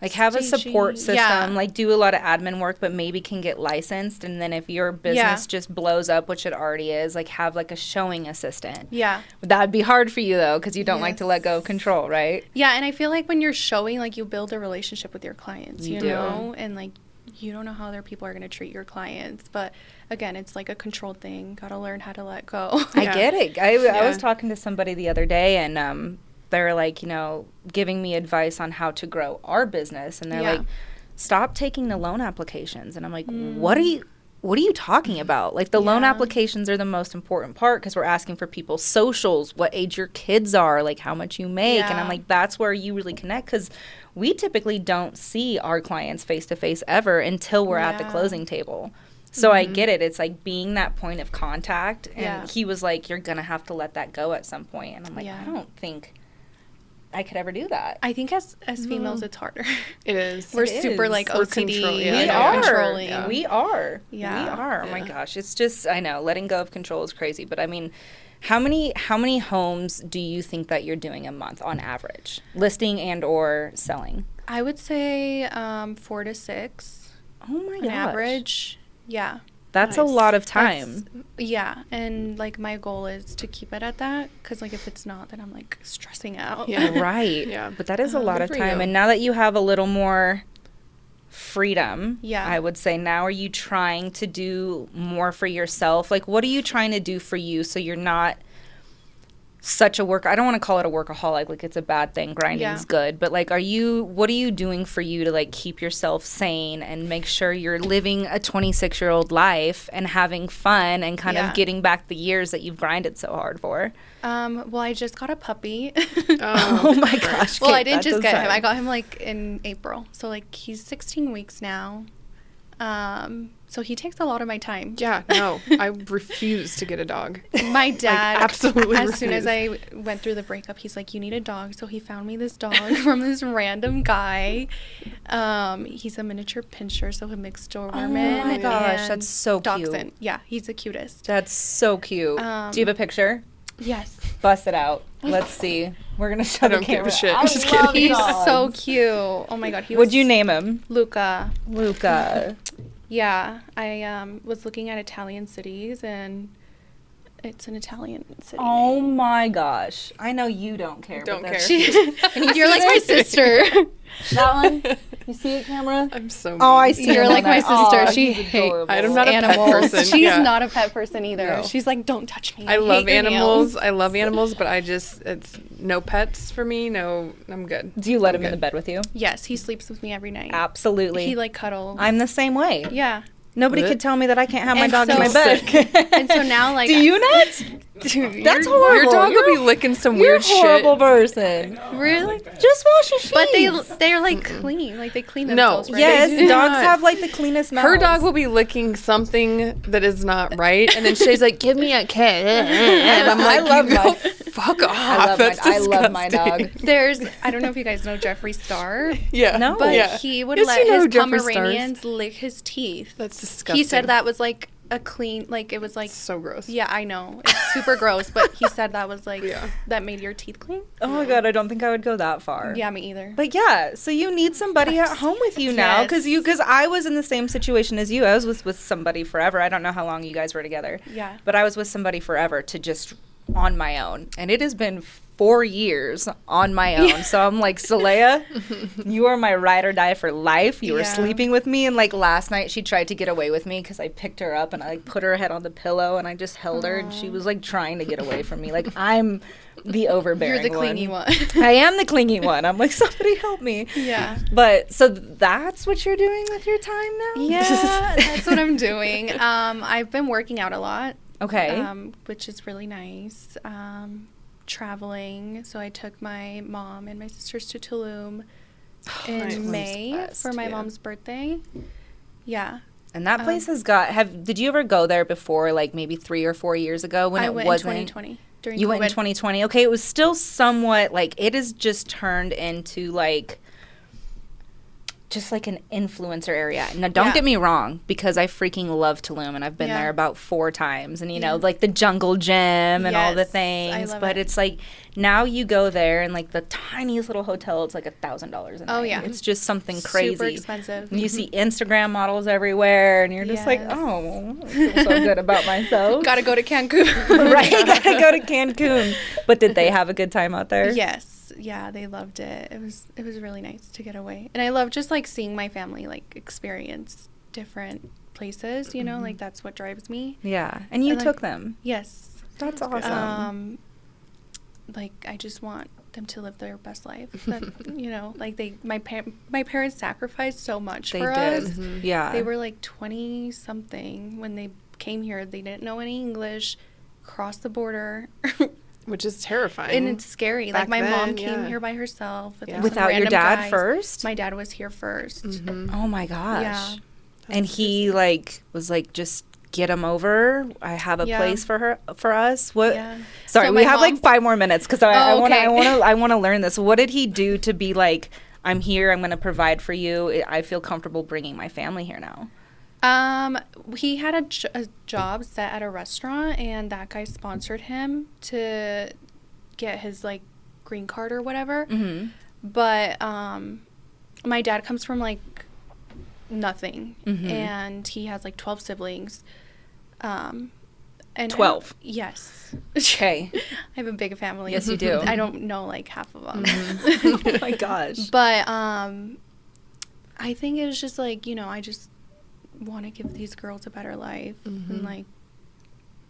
Like, have a support staging. system, Yeah. like do a lot of admin work, but maybe can get licensed. And then if your business just blows up, which it already is, like have like a showing assistant. yeah. That'd be hard for you though, because you don't like to let go of control, right? Yeah, and I feel like when you're showing, like, you build a relationship with your clients, You you do. know? And, like, you don't know how other people are going to treat your clients. But, again, it's, like, a controlled thing. Got to learn how to let go. I get it. I Yeah. was talking to somebody the other day, and they were like, you know, giving me advice on how to grow our business. And they're Yeah. like, stop taking the loan applications. And I'm like, what are you talking about? Like, the loan Yeah. applications are the most important part, because we're asking for people's socials, what age your kids are, like how much you make. And I'm Yeah. like, that's where you really connect, because we typically don't see our clients face to face ever until we're at the Yeah. closing table. So I get it. It's like being that point of contact. And Yeah. he was like, you're going to have to let that go at some point. And I'm like, Yeah. I don't think I could ever do that. I think as females, it's harder. It is. We're It super, is. like, We're OCD. control- yeah, We yeah. are. Controlling. Yeah. We are. Yeah. We are. Oh my Yeah. gosh. It's just, I know, letting go of control is crazy. But I mean, how many homes do you think that you're doing a month on average? Listing and or selling? I would say 4 to 6 Oh my on gosh. average. Yeah. That's a Nice. lot of time. Yeah, and like my goal is to keep it at that, because like if it's not, then I'm like stressing out. Yeah. Right. Yeah. But that is a lot Good of for time. you. And now that you have a little more freedom, Yeah. I would say, now are you trying to do more for yourself? Like, what are you trying to do for you so you're not such a I don't want to call it a workaholic, like it's a bad thing, grinding's good, but like what are you doing for you to like keep yourself sane and make sure you're living a 26-year-old life and having fun and kind of getting back the years that you've grinded so hard for? Well, I just got a puppy. Oh my gosh. Well, Kate, I didn't that just get him. doesn't- I got him like in April. So like he's 16 weeks now. So he takes a lot of my time. Yeah, no, I refuse to get a dog. My dad, absolutely as soon as refuse. I went through the breakup, he's like, "You need a dog." So he found me this dog from this random guy. He's a miniature pinscher, so a mixed Doberman. Oh my gosh, and that's so cute. Dachshund. Yeah, he's the cutest. That's so cute. Do you have a picture? Yes. Bust it out. Let's see. We're gonna show I the don't give camera. a shit. I Just love kidding. He's dogs. so cute. Oh my god. What'd you name him? Luca. Luca. Yeah, I was looking at Italian cities, and it's an Italian city. Oh my gosh. I know you don't care. Don't but that's care. cute. You're like my sister. That one? You see it, camera? I'm so mean. Oh, I see You're him like on my that. Aw, sister. She he's hates adorable. I'm not a pet animals. person. She's Yeah. not a pet person either. No. She's like, don't touch me. I love hate your animals. nails." I love animals, but it's no pets for me. No, I'm good. Do you let him Okay. in the bed with you? Yes, he sleeps with me every night. Absolutely. He like cuddles. I'm the same way. Yeah. Nobody Blech. could tell me that I can't have my And dog in so my bed. sick. And so now like Do you not? Dude, That's your horrible. dog will You're- be licking some You're a weird horrible shit. person. really? Just wash your sheets. But they're like clean. Like they clean No. themselves, right? Yes, They do dogs not. have like the cleanest mouths. Her dog will be licking something that is not right, and then she's like, "Give me a kiss," and I'm like, I love "You go my- fuck off." I love my dog. There's I don't know if you guys know Jeffree Star, Yeah. No. but Yeah. he would Yes, let you know his Jeffree Stars. Pomeranians lick his teeth. That's disgusting. He said that was like a clean, like it was like, So gross. yeah, I know, it's super gross, but he said that was like Yeah. that made your teeth clean. Oh my god, I don't think I would go that far. Yeah, me either. But yeah, so you need somebody at home with you now, because I was in the same situation as you. I was with somebody forever. I don't know how long you guys were together, Yeah. but I was with somebody forever to just on my own, and it has been 4 years on my own. So I'm like, Saleha, you are my ride or die for life. You were Yeah. sleeping with me, and like last night she tried to get away with me because I picked her up and I like put her head on the pillow and I just held her, and she was like trying to get away from me. Like I'm the overbearing You're the clingy one. I am the clingy one. I'm like, somebody help me. Yeah. But so that's what you're doing with your time now? Yeah, that's what I'm doing. I've been working out a lot, Okay. which is really nice. Traveling. So I took my mom and my sisters to Tulum Nice. in May Best, for my yeah. mom's birthday. Yeah. And that place has got. Did you ever go there before, like maybe 3 or 4 years ago when I it went wasn't? in 2020 during You COVID. went in 2020. Okay, it was still somewhat like it has just turned into like just like an influencer area. Now, don't Yeah. get me wrong, because I freaking love Tulum and I've been Yeah. there about 4 times, and you know, Yeah. like the jungle gym and all the Yes, I things. love But it. it's like now you go there and like the tiniest little hotel, it's like $1,000 a night. Oh, yeah. It's just something Super crazy. expensive. And you see Instagram models everywhere, and you're just like, Yes. oh, I feel so good about myself. Gotta go to Cancun. Right, gotta go to Cancun. But did they have a good time out there? Yes. Yeah, they loved it. It was really nice to get away. And I love just like seeing my family like experience different places, you know, like that's what drives me. Yeah, and you And, like, took them. Yes. That's awesome. Like I just want them to live their best life. That, you know, like my parents sacrificed so much They for did. us. Yeah. They were like 20 something when they came here. They didn't know any English, crossed the border. Which is terrifying. And it's scary. Back Like my mom then, came yeah. here by herself with Yeah. some Without your random dad guys. first? My dad was here first. Oh my gosh. Yeah. And he like was like, just get him over. I have a Yeah. place for us. What? Yeah. Sorry, So we my have like mom- 5 more minutes because I Oh, want to okay. I want to learn this. What did he do to be like, I'm here, I'm going to provide for you. I feel comfortable bringing my family here now. He had a job set at a restaurant, and that guy sponsored him to get his like green card or whatever. Mm-hmm. But my dad comes from like nothing. And he has like 12 siblings. And 12. Yes. Okay. I have a big family. Yes, you do. I don't know like half of them. Oh my gosh. But I think it was just like, you know, I just want to give these girls a better life. And like,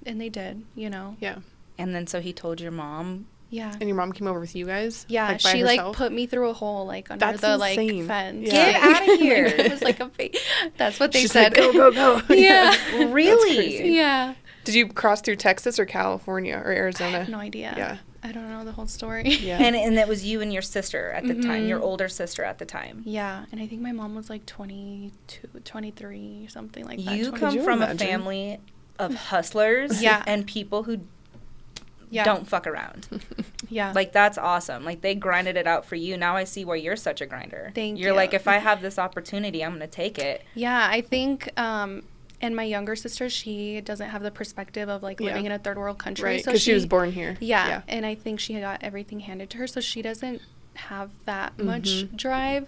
and they did, you know. Yeah. And then so he told your mom. Yeah. And your mom came over with you guys? Yeah, like, by she herself? like put me through a hole like under That's the insane. like fence. Get out of here. It was like a that's what they She's said. like, go, go, go. Yeah. Really? Yeah. Did you cross through Texas or California or Arizona? I have no idea. Yeah. I don't know the whole story. Yeah. And it was you and your sister at the time, your older sister at the time. Yeah, and I think my mom was like 22, 23, something like that. You 20. come you from imagine? a family of hustlers Yeah. and people who Yeah. don't fuck around. Yeah. Like, that's awesome. Like, they grinded it out for you. Now I see why you're such a grinder. Thank You're you. like, if I have this opportunity, I'm going to take it. Yeah, I think, and my younger sister, she doesn't have the perspective of like living in a third world country. Right, so because she was born here. Yeah, and I think she got everything handed to her, so she doesn't have that much drive.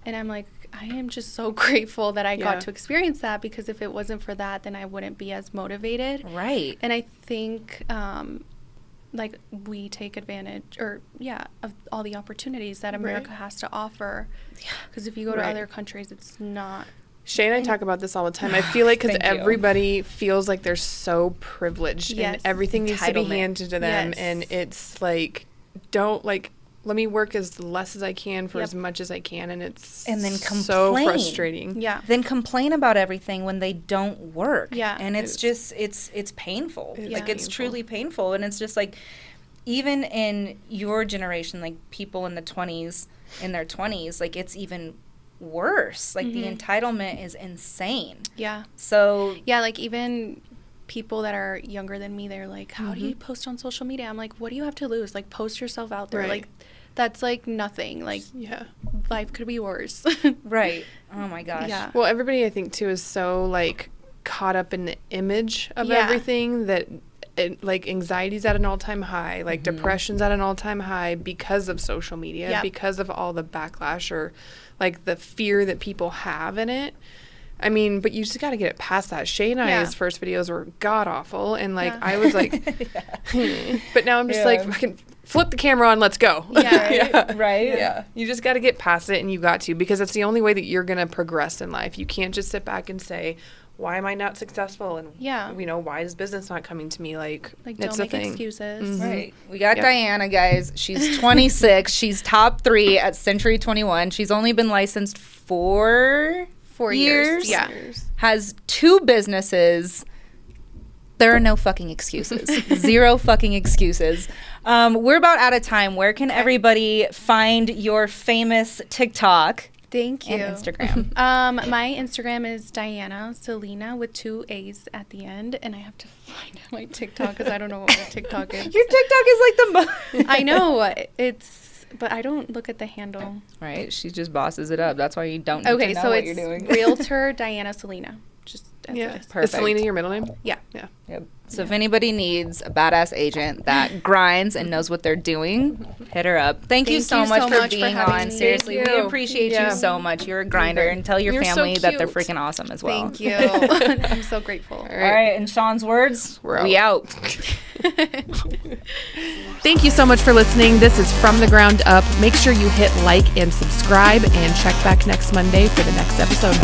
And I'm like, I am just so grateful that I got to experience that, because if it wasn't for that, then I wouldn't be as motivated. Right. And I think, like, we take advantage, of all the opportunities that America has to offer. Because if you go to other countries, it's not. Shay and I talk about this all the time. I feel like because Thank you. everybody feels like they're so privileged Yes. and everything needs to be Entitlement. handed to them. Yes. And it's like, let me work as less as I can for as much as I can. And it's And then so complain. frustrating. Yeah. Then complain about everything when they don't work. Yeah. And it's It's- just, it's painful. It is Like, it's painful. truly painful. And it's just like, even in your generation, like people in their 20s, like, it's even worse. Like, the entitlement is insane. Yeah. So Yeah, like even people that are younger than me, they're like, how do you post on social media? I'm like, what do you have to lose? Like, post yourself out there. Right. Like, that's like nothing. Like, Yeah. life could be worse. right. Oh my gosh. Yeah. Well, everybody, I think, too, is so, like, caught up in the image of Yeah. everything that, like, anxiety's at an all-time high, like, depression's at an all-time high because of social media, Yeah. because of all the backlash or, like, the fear that people have in it. I mean, but you just got to get it past that. Shay and I's first videos were god-awful, and, like, I was like, but now I'm just like, fucking flip the camera on, let's go. Yeah. Right? Yeah. You just got to get past it, and you got to, because it's the only way that you're going to progress in life. You can't just sit back and say, why am I not successful? And, you know, why is business not coming to me? Like Like, it's don't a make thing. excuses. Right. We got Yeah. Diana, guys. She's 26. She's top 3 at Century 21. She's only been licensed 4 years. Yeah. Has 2 businesses. There are no fucking excuses. 0 fucking excuses. We're about out of time. Where can everybody find your famous TikTok Thank you. and Instagram? My Instagram is Diana Selena with 2 A's at the end, and I have to find out my TikTok because I don't know what my TikTok is. Your TikTok is like the most. I know but I don't look at the handle. Right. She just bosses it up. That's why you don't need to Okay, know so what it's you're doing. Realtor Diana Selena. Just as Yeah. it is. Perfect. Is Selena your middle name? Yeah. Yeah. Yep. So if anybody needs a badass agent that grinds and knows what they're doing, hit her up. Thank you so much for being having on. me. Seriously, Thank we you. appreciate Yeah. you so much. You're a grinder, and tell your You're so family that they're cute. freaking awesome as well. Thank you. I'm so grateful. All All right, in Sean's words, we out. Thank you so much for listening. This is From the Ground Up. Make sure you hit like and subscribe, and check back next Monday for the next episode.